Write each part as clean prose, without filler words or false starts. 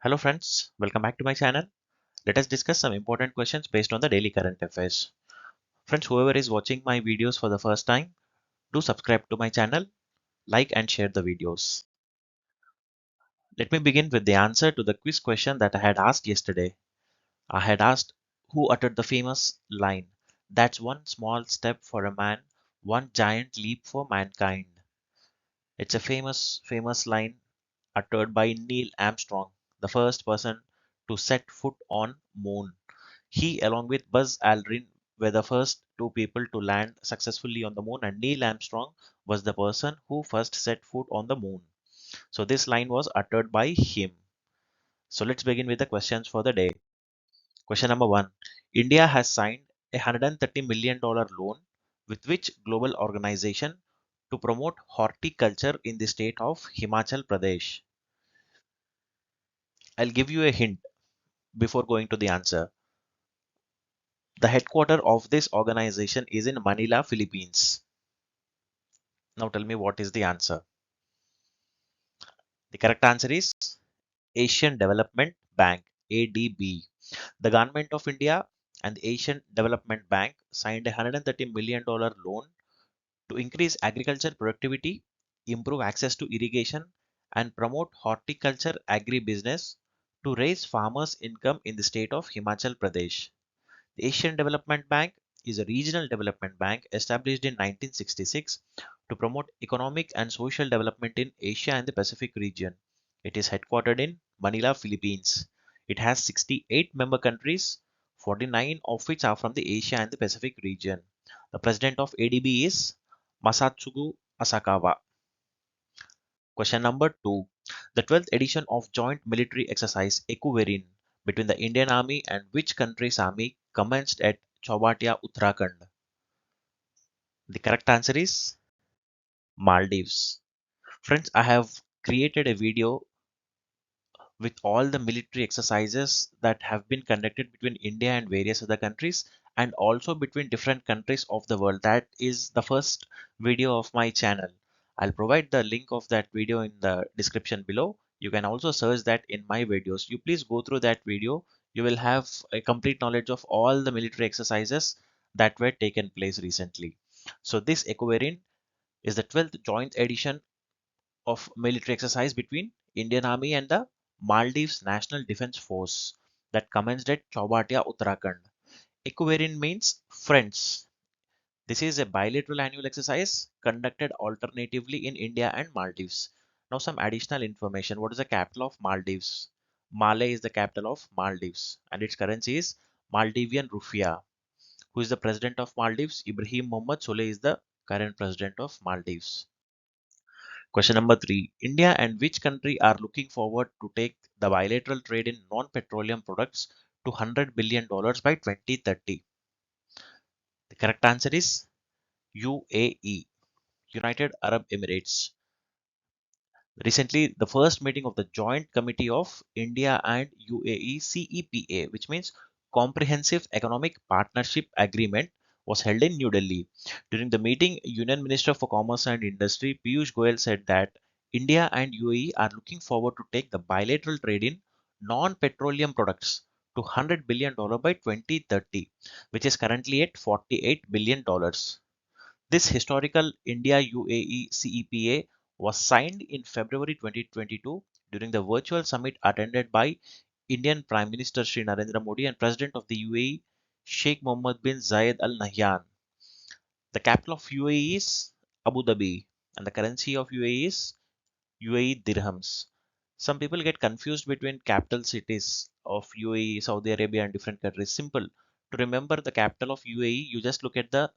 Hello friends, welcome back to my channel. Let us discuss some important questions based on the daily current affairs. Friends, whoever is watching my videos for the first time, do subscribe to my channel, like and share the videos. Let me begin with the answer to the quiz question that I had asked yesterday. I had asked who uttered the famous line, "That's one small step for a man, one giant leap for mankind." It's a famous line uttered by Neil Armstrong, the first person to set foot on moon. He, along with Buzz Aldrin, were the first two people to land successfully on the moon, and Neil Armstrong was the person who first set foot on the moon. So, this line was uttered by him. So, let's begin with the questions for the day. Question number one: India has signed a $130 million loan with which global organization to promote horticulture in the state of Himachal Pradesh? I'll give you a hint before going to the answer. The headquarters of this organization is in Manila, Philippines. Now tell me what is the answer. The correct answer is Asian Development Bank, ADB. The government of India and the Asian Development Bank signed a $130 million loan to increase agriculture productivity, improve access to irrigation, and promote horticulture agribusiness to raise farmers' income in the state of Himachal Pradesh. The Asian Development Bank is a regional development bank established in 1966 to promote economic and social development in Asia and the Pacific region. It is headquartered in Manila, Philippines. It has 68 member countries, 49 of which are from the Asia and the Pacific region. The president of ADB is Masatsugu Asakawa. Question number 2. The 12th edition of Joint Military Exercise EKUVERIN between the Indian Army and which country's army commenced at Chaubatia, Uttarakhand? The correct answer is Maldives. Friends, I have created a video with all the military exercises that have been conducted between India and various other countries and also between different countries of the world. That is the first video of my channel. I'll provide the link of that video in the description below. You can also search that in my videos. You please go through that video. You will have a complete knowledge of all the military exercises that were taken place recently. So this EKUVERIN is the 12th joint edition of military exercise between Indian Army and the Maldives National Defence Force that commenced at Chaubatia, Uttarakhand. EKUVERIN means friends. This is a bilateral annual exercise conducted alternatively in India and Maldives. Now some additional information. What is the capital of Maldives? Malé is the capital of Maldives and its currency is Maldivian rupiah. Who is the president of Maldives? Ibrahim Mohammed Solih is the current president of Maldives. Question number 3. India and which country are looking forward to take the bilateral trade in non-petroleum products to $100 billion by 2030? The correct answer is UAE, United Arab Emirates. Recently, the first meeting of the Joint Committee of India and UAE CEPA, which means Comprehensive Economic Partnership Agreement, was held in New Delhi. During the meeting, Union Minister for Commerce and Industry Piyush Goyal said that India and UAE are looking forward to take the bilateral trade in non-petroleum products to $100 billion by 2030, which is currently at $48 billion. This historical India-UAE CEPA was signed in February 2022 during the virtual summit attended by Indian Prime Minister Sri Narendra Modi and President of the UAE Sheikh Mohammed bin Zayed Al Nahyan. The capital of UAE is Abu Dhabi and the currency of UAE is UAE dirhams. Some people get confused between capital cities of UAE, Saudi Arabia and different countries. Simple. To remember the capital of UAE, you just look at the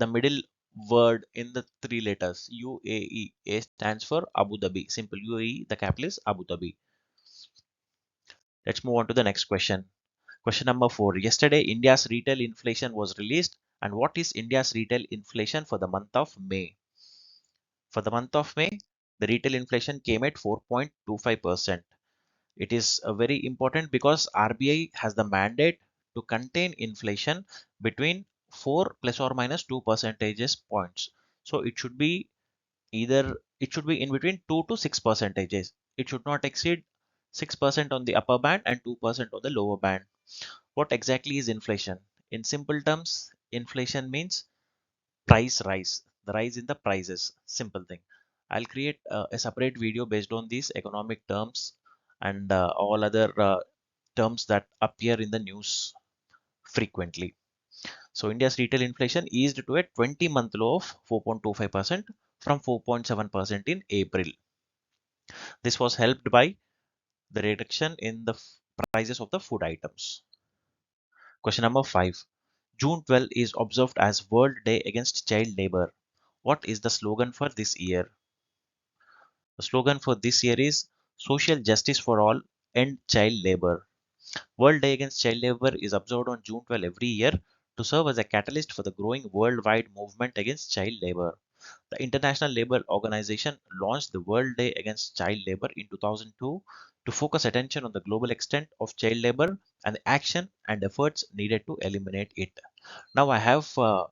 middle word in the three letters UAE. A stands for Abu Dhabi. Simple. UAE, the capital is Abu Dhabi. Let's move on to the next question. Question number 4. Yesterday, India's retail inflation was released. And what is India's retail inflation for the month of May? For the month of May, the retail inflation came at 4.25%. It is very important because RBI has the mandate to contain inflation between 4 plus or minus 2 percentages points. So it should be in between 2 to 6 percentages. It should not exceed 6% on the upper band and 2% on the lower band. What exactly is inflation? In simple terms, inflation means price rise, the rise in the prices. Simple thing. I'll create a separate video based on these economic terms and all other terms that appear in the news frequently. So India's retail inflation eased to a 20-month low of 4.25% from 4.7% in April. This was helped by the reduction in the prices of the food items. Question number 5. June 12 is observed as World Day Against Child Labor. What is the slogan for this year? The slogan for this year is Social Justice for All, End Child Labor. World Day Against Child Labor is observed on June 12 every year to serve as a catalyst for the growing worldwide movement against child labor. The International Labour Organization launched the World Day Against Child Labor in 2002 to focus attention on the global extent of child labor and the action and efforts needed to eliminate it. Now, I have found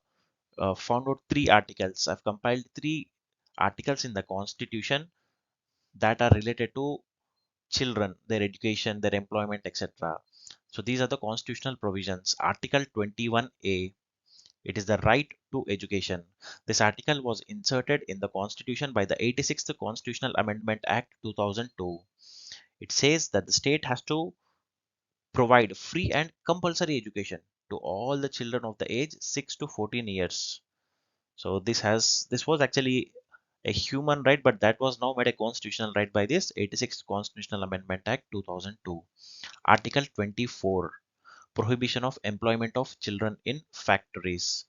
out three articles. I've compiled three articles in the Constitution that are related to children, their education, their employment, etc. So these are the constitutional provisions. Article 21A, it is the right to education. This article was inserted in the Constitution by the 86th Constitutional Amendment Act 2002. It says that the state has to provide free and compulsory education to all the children of the age 6 to 14 years. So this was actually a human right, but that was now made a constitutional right by this 86th Constitutional Amendment Act 2002. Article 24, prohibition of employment of children in factories.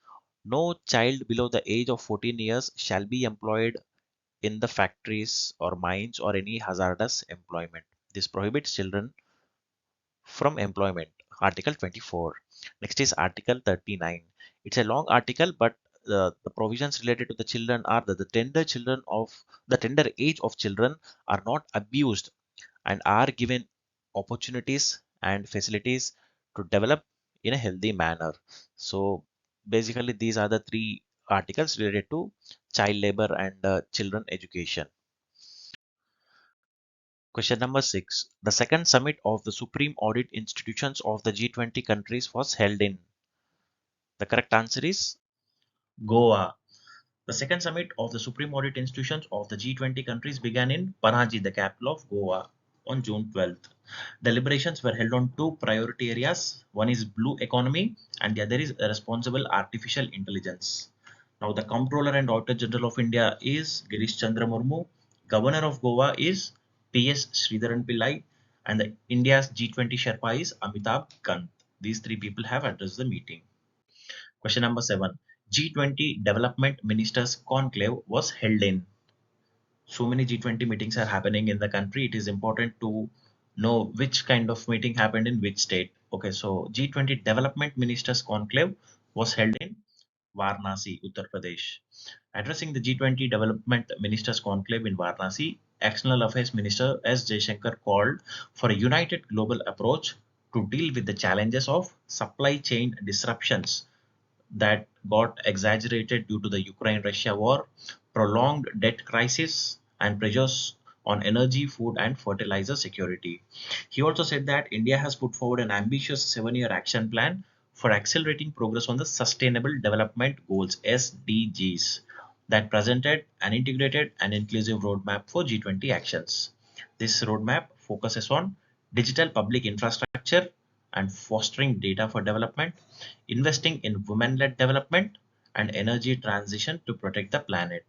No child below the age of 14 years shall be employed in the factories or mines or any hazardous employment. This prohibits children from employment. Article 24. Next is Article 39. It's a long article, but the provisions related to the children are that the tender age of children are not abused and are given opportunities and facilities to develop in a healthy manner. So basically, these are the three articles related to child labor and children education. Question number 6. The second summit of the Supreme Audit Institutions of the G20 countries was held in. The correct answer is Goa. The second summit of the Supreme Audit Institutions of the G20 countries began in Panaji, the capital of Goa, on June 12th. Deliberations were held on two priority areas. One is blue economy and the other is responsible artificial intelligence. Now, the Comptroller and Auditor General of India is Girish Chandra Murmu. Governor of Goa is P.S. Sridharan Pillai. And the India's G20 Sherpa is Amitabh Kant. These three people have addressed the meeting. Question number 7. G20 Development Ministers Conclave was held in. So many G20 meetings are happening in the country. It is important to know which kind of meeting happened in which state. Okay, so G20 Development Ministers Conclave was held in Varanasi, Uttar Pradesh. Addressing the G20 Development Ministers Conclave in Varanasi, External Affairs Minister S. Jaishankar called for a united global approach to deal with the challenges of supply chain disruptions that got exaggerated due to the Ukraine-Russia war, prolonged debt crisis, and pressures on energy, food, and fertilizer security. He also said that India has put forward an ambitious 7-year action plan for accelerating progress on the Sustainable Development Goals (SDGs) that presented an integrated and inclusive roadmap for G20 actions. This roadmap focuses on digital public infrastructure and fostering data for development, investing in women-led development, and energy transition to protect the planet.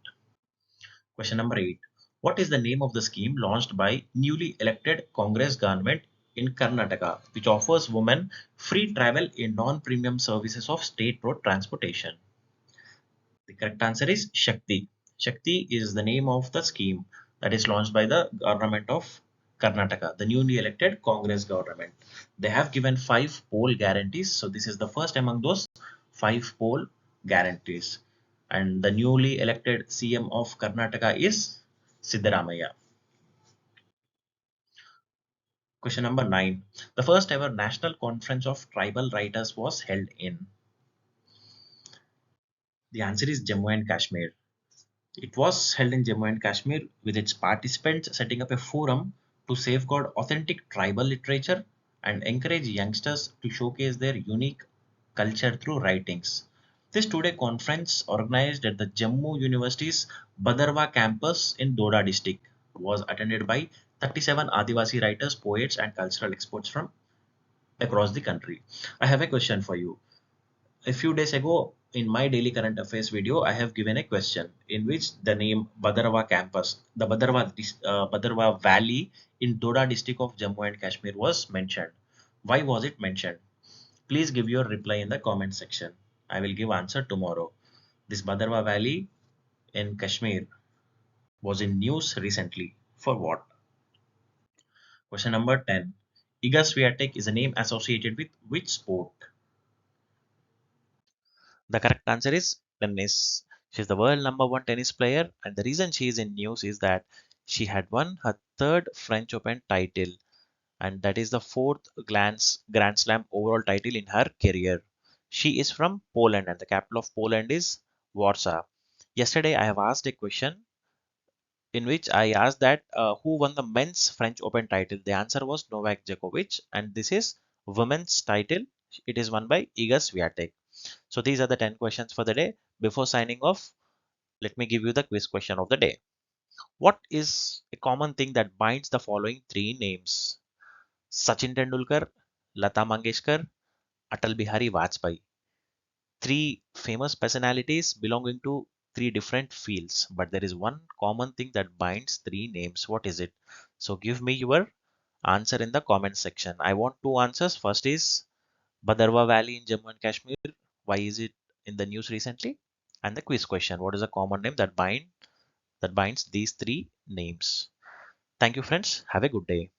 Question number 8. What is the name of the scheme launched by newly elected Congress government in Karnataka, which offers women free travel in non-premium services of state road transportation? The correct answer is Shakti. Shakti is the name of the scheme that is launched by the government of Karnataka, the newly elected Congress government. They have given five poll guarantees. So this is the first among those five poll guarantees. And the newly elected CM of Karnataka is Siddaramaya. Question number 9. The first ever National Conference of Tribal Writers was held in. The answer is Jammu and Kashmir. It was held in Jammu and Kashmir with its participants setting up a forum to safeguard authentic tribal literature and encourage youngsters to showcase their unique culture through writings. This two-day conference, organized at the Jammu University's Bhadarwah campus in Doda district, was attended by 37 Adivasi writers, poets, and cultural experts from across the country. I have a question for you. A few days ago, in my daily current affairs video, I have given a question in which the name Bhadarwah campus, the Bhadarwah Valley in Doda district of Jammu and Kashmir was mentioned. Why was it mentioned? Please give your reply in the comment section. I will give answer tomorrow. This Bhadarwah Valley in Kashmir was in news recently. For what? Question number 10. Iga Swiatek is a name associated with which sport? The correct answer is tennis. She's the world number one tennis player, and the reason she is in news is that she had won her third French Open title, and that is the fourth Grand Slam overall title in her career. She is from Poland, and the capital of Poland is Warsaw. Yesterday, I have asked a question in which I asked that who won the men's French Open title. The answer was Novak Djokovic, and this is women's title. It is won by Iga Swiatek. So these are the 10 questions for the day. Before signing off, let me give you the quiz question of the day. What is a common thing that binds the following three names? Sachin Tendulkar, Lata Mangeshkar, Atal Bihari Vajpayee. Three famous personalities belonging to three different fields, but there is one common thing that binds three names. What is it? So give me your answer in the comment section. I want two answers. First is Bhadarwah Valley in Jammu and Kashmir. Why is it in the news recently? And the quiz question. What is a common name that binds these three names? Thank you, friends. Have a good day.